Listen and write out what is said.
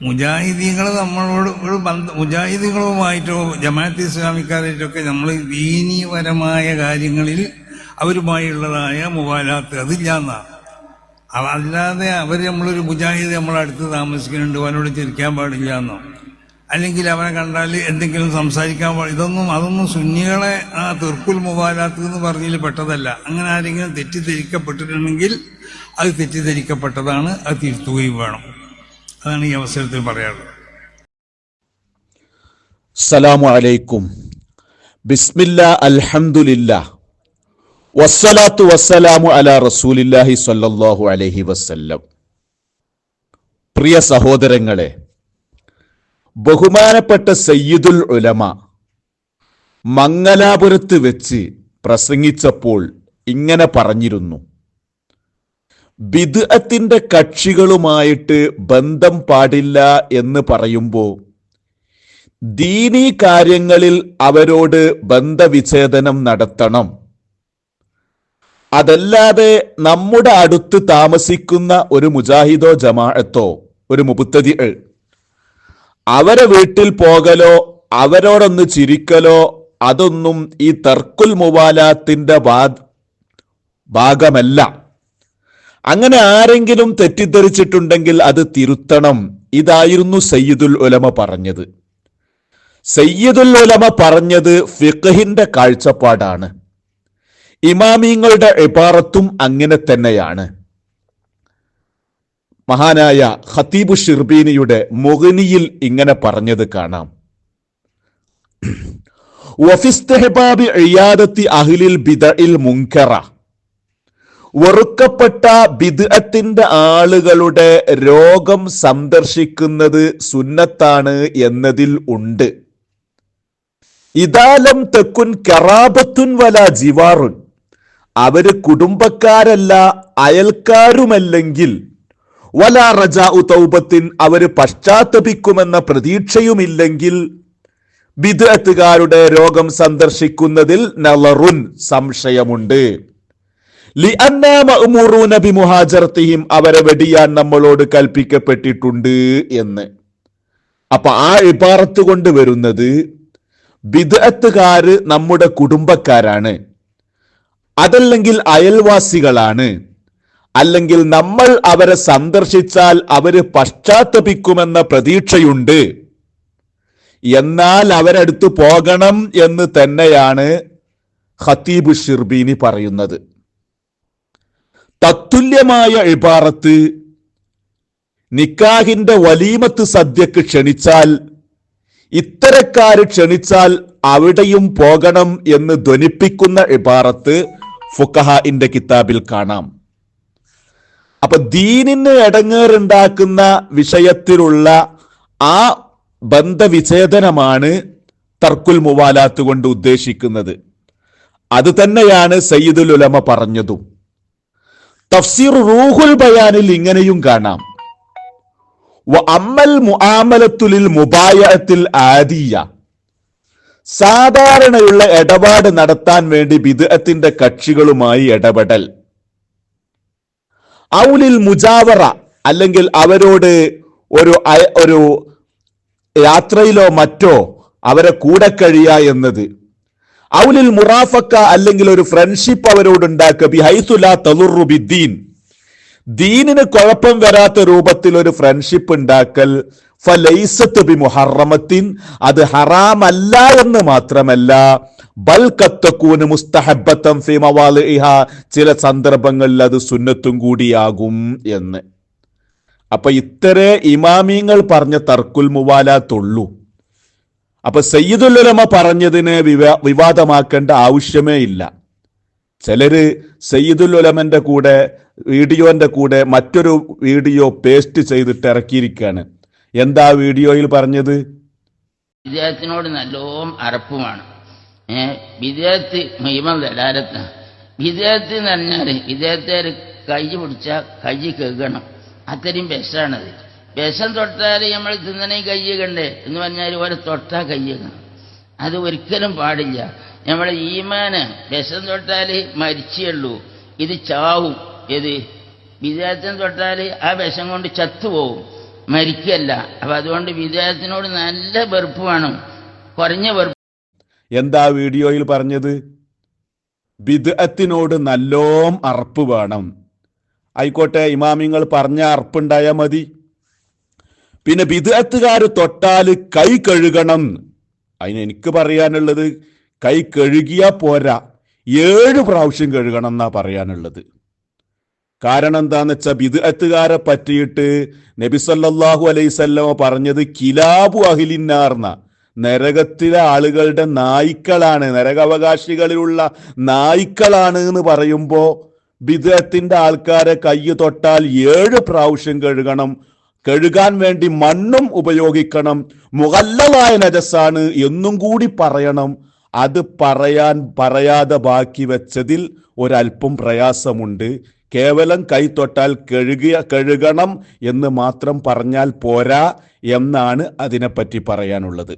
മുജാഹിദീങ്ങൾ നമ്മളോട് ഒരു മുജാഹിദീങ്ങളുമായിട്ടോ ജമാഅത്ത് ഇസ്ലാമിക്കാരായിട്ടൊക്കെ നമ്മൾ ദീനീപരമായ കാര്യങ്ങളിൽ അവരുമായുള്ളതായ മുവാലാത്ത് അതില്ലാന്നാ. അല്ലാതെ അവർ നമ്മളൊരു മുജാഹിദ് നമ്മളടുത്ത് താമസിക്കുന്നുണ്ട് അവനോട് ചിരിക്കാൻ പാടില്ല എന്നോ അല്ലെങ്കിൽ അവനെ കണ്ടാൽ എന്തെങ്കിലും സംസാരിക്കാൻ അതൊന്നും സുന്നികളെ ആ തുർക്കുൽ മുവാലാത്ത് എന്ന് പറഞ്ഞതിൽ പെട്ടതല്ല. അങ്ങനെ ആരെങ്കിലും തെറ്റിദ്ധരിക്കപ്പെട്ടിട്ടുണ്ടെങ്കിൽ അത് തെറ്റിദ്ധരിക്കപ്പെട്ടതാണ്, അത് തിരുത്തുകയും വേണം. അതാണ് ഈ അവസരത്തിൽ പറയാനുള്ളത്. അസ്സലാമു അലൈക്കും. ബിസ്മില്ലാ അൽഹംദുലില്ലാ വസ്സലാത്തു വസ്സലാമു അലാ റസൂലില്ലാഹി സ്വല്ലല്ലാഹു അലൈഹി വസല്ലം. പ്രിയ സഹോദരങ്ങളെ, ബഹുമാനപ്പെട്ട സയ്യിദുൽ ഉലമ മംഗലാപുരത്ത് വെച്ച് പ്രസംഗിച്ചപ്പോൾ ഇങ്ങനെ പറഞ്ഞിരുന്നു: ബിദ്അത്തിന്റെ കക്ഷികളുമായിട്ട് ബന്ധം പാടില്ല എന്ന് പറയുമ്പോൾ ദീനീ കാര്യങ്ങളിൽ അവരോട് ബന്ധവിച്ഛേദനം നടത്തണം. അതല്ലാതെ നമ്മുടെ അടുത്ത് താമസിക്കുന്ന ഒരു മുജാഹിദോ ജമാഅത്തോ ഒരു മുബ്തദി അവരെ വീട്ടിൽ പോകലോ അവരോടൊന്ന് ചിരിക്കലോ അതൊന്നും ഈ തർക്കുൽ മുവാലാത്തിന്റെ ഭാഗമല്ല. അങ്ങനെ ആരെങ്കിലും തെറ്റിദ്ധരിച്ചിട്ടുണ്ടെങ്കിൽ അത് തിരുത്തണം. ഇതായിരുന്നു സയ്യിദുൽ ഉലമ പറഞ്ഞത്. സയ്യിദുൽ ഉലമ പറഞ്ഞത് ഫിഖഹിന്റെ കാഴ്ചപ്പാടാണ്. ഇമാമിങ്ങളുടെ ഇബാറത്തും അങ്ങനെ തന്നെയാണ്. മഹാനായ ഖതീബു ഷിർബീനിയുടെ മുഗ്നിയിൽ ഇങ്ങനെ പറഞ്ഞത് കാണാം: വഫിസ്തിഹ്ബാബി ഇയാദത്തി അഹ്ലിൽ ബിദ്അഇൽ മുൻകറ, വെറുക്കപ്പെട്ട ബിദ്അത്തിന്റെ ആളുകളുടെ രോഗം സന്ദർശിക്കുന്നത് സുന്നത്താണ് എന്നതിൽ ഉണ്ട്. ഇദാലം തക്കുൻ കറാബത്തുൻ വല ജിവാറുൻ, അവര് കുടുംബക്കാരല്ല അയൽക്കാരുമല്ലെങ്കിൽ, വല റജാഉ തൗബത്തിൻ, അവര് പശ്ചാത്തപിക്കുമെന്ന പ്രതീക്ഷയുമില്ലെങ്കിൽ, ബിദ്അത്തുകാരുടെ രോഗം സന്ദർശിക്കുന്നതിൽ നളറുൻ, സംശയമുണ്ട്. ലിഅന്നാ മഅ്മൂറൂന ബിമുഹാജറതിഹിം, അവരെ വെടിയാൻ നമ്മളോട് കൽപ്പിക്കപ്പെട്ടിട്ടുണ്ട് എന്ന്. അപ്പൊ ആ ഇബാറത്ത് കൊണ്ട് വരുന്നത് ബിദ്അത്തുകാര് നമ്മുടെ കുടുംബക്കാരാണ്, അതല്ലെങ്കിൽ അയൽവാസികളാണ്, അല്ലെങ്കിൽ നമ്മൾ അവരെ സന്ദർശിച്ചാൽ അവര് പശ്ചാത്തപിക്കുമെന്ന പ്രതീക്ഷയുണ്ട്, എന്നാൽ അവരടുത്ത് പോകണം എന്ന് തന്നെയാണ് ഖതീബു ഷിർബീനി പറയുന്നത്. തത്തുല്യമായ ഇബാറത്ത് നിക്കാഹിന്റെ വലീമത്ത് സദ്യക്ക് ക്ഷണിച്ചാൽ, ഇത്തരക്കാര് ക്ഷണിച്ചാൽ അവിടെയും പോകണം എന്ന് ധ്വനിപ്പിക്കുന്ന ഇബാറത്ത് ഫുഖഹാഇന്റെ കിതാബിൽ കാണാം. അപ്പൊ ദീനിന് ഇടങ്ങേറുണ്ടാക്കുന്ന വിഷയത്തിലുള്ള ആ ബന്ധവിച്ഛേദനമാണ് തർക്കുൽ മുവാലാത്ത് കൊണ്ട് ഉദ്ദേശിക്കുന്നത്. അത് തന്നെയാണ് സയ്യിദുൽ ഉലമ പറഞ്ഞതും. തഫ്സീർ റൂഹുൽ ബയാനിൽ ഇങ്ങനെയും കാണാം: വഅമ്മൽ മുആമലത്തു ലിൽ മുബായഅത്തിൽ ആദിയ, സാധാരണയുള്ള ഇടപാട് നടത്താൻ വേണ്ടി ബിദ്അത്തിന്റെ കക്ഷികളുമായി ഇടപെടൽ, ഔലിൽ മുജാവറ, അല്ലെങ്കിൽ അവരോട് ഒരു യാത്രയിലോ മറ്റോ അവരെ കൂടെ കഴിയുക എന്നത്, ഔലിൽ മുറാഫക്ക, അല്ലെങ്കിൽ ഒരു ഫ്രണ്ട്ഷിപ്പ് അവരോടുണ്ടാക്കുക, ബിഹൈസു ലാ തളുറു ബിദ്ദീൻ, ദീനിന് കുഴപ്പം വരാത്ത രൂപത്തിൽ ഒരു ഫ്രണ്ട്ഷിപ്പ് ഉണ്ടാക്കൽ, ഫലൈസത്ത് ബിമുഹറമത്തിൻ, അത് ഹറാമല്ല എന്ന് മാത്രമല്ല, ബൽ കത്തകൂന മുസ്തഹബ്ബത്തൻ ഫീ മവാളിഇഹ, ചില സന്ദർഭങ്ങളിൽ അത് സുന്നത്തും കൂടിയാകും എന്ന്. അപ്പൊ ഇത്രേ ഇമാമിങ്ങൾ പറഞ്ഞ തർക്കുൽ മുവാലാത്തുള്ളൂ. അപ്പൊ സയ്യിദുൽ ഉലമ പറഞ്ഞതിനെ വിവാദമാക്കേണ്ട ആവശ്യമേ ഇല്ല. ചിലര് സയ്യിദുൽ ഉലമന്റെ കൂടെ വീഡിയോന്റെ കൂടെ മറ്റൊരു വീഡിയോ പേസ്റ്റ് ചെയ്തിട്ട് ഇറക്കിയിരിക്കുകയാണ്. എന്താ വീഡിയോയിൽ പറഞ്ഞത്? വിദേഹത്തിനോട് നല്ലോണം അറപ്പുമാണ്. വിദേഹത്ത് മഹിമം ദലാലത്താണ്. വിദേഹത്ത് എന്ന് പറഞ്ഞാൽ വിദേഹത്തെ കൈ പിടിച്ചാൽ കൈ കേൾക്കണം, അത്രയും വിഷമാണത്. വിഷം തൊട്ടാൽ നമ്മൾ തിന്നണേ കയ്യകണ്ടേ എന്ന് പറഞ്ഞാൽ ഓരോ തൊട്ടാൽ കയ്യക്കണം. അത് ഒരിക്കലും പാടില്ല. നമ്മളെ ഈമാന് വിഷം തൊട്ടാൽ മരിച്ചുള്ളൂ, ഇത് ചാവും. ഏത് വിദേഹത്തിന് തൊട്ടാൽ ആ വിഷം കൊണ്ട് ചത്തുപോകും. മരിക്കല്ല. അപ്പൊ അതുകൊണ്ട് വിദേഹത്തിനോട് നല്ല വെറുപ്പ് വേണം, കുറഞ്ഞ വെറുപ്പ്. എന്താ വീഡിയോയിൽ പറഞ്ഞത്? ബിദ്അത്തിനോട് നല്ലോം അറപ്പ് വേണം. ആയിക്കോട്ടെ, ഇമാമിങ്ങൾ പറഞ്ഞ അറപ്പുണ്ടായാൽ മതി. പിന്നെ ബിദ്അത്തുകാർ തൊട്ടാൽ കൈ കഴുകണം. അതിന് എനിക്ക് പറയാനുള്ളത്, കൈ കഴുകിയാ പോരാ, 7 പ്രാവശ്യം കഴുകണം എന്നാ പറയാനുള്ളത്. കാരണം എന്താന്ന് വെച്ചാൽ ബിദ്അത്തുകാരെ പറ്റിയിട്ട് നബി സല്ലല്ലാഹു അലൈഹി വസല്ലം പറഞ്ഞത് കിലാബു അഹ്ലിന്നാർന്ന, നരകത്തിലെ ആളുകളുടെ നായ്ക്കളാണ്, നരകാവകാശികളിലുള്ള നായ്ക്കളാണ് എന്ന് പറയുമ്പോ ബിദ്അത്തിന്റെ ആൾക്കാരെ കൈ തൊട്ടാൽ 7 പ്രാവശ്യം കഴുകണം. കഴുകാൻ വേണ്ടി മണ്ണും ഉപയോഗിക്കണം. മുഗല്ലളായ നജസാണ് എന്നും കൂടി പറയണം. അത് പറയാതെ ബാക്കി വെച്ചതിൽ ഒരല്പം പ്രയാസമുണ്ട്. കേവലം കൈ തൊട്ടാൽ കഴുകണം എന്ന് മാത്രം പറഞ്ഞാൽ പോരാ എന്നാണ് അതിനെപ്പറ്റി പറയാനുള്ളത്.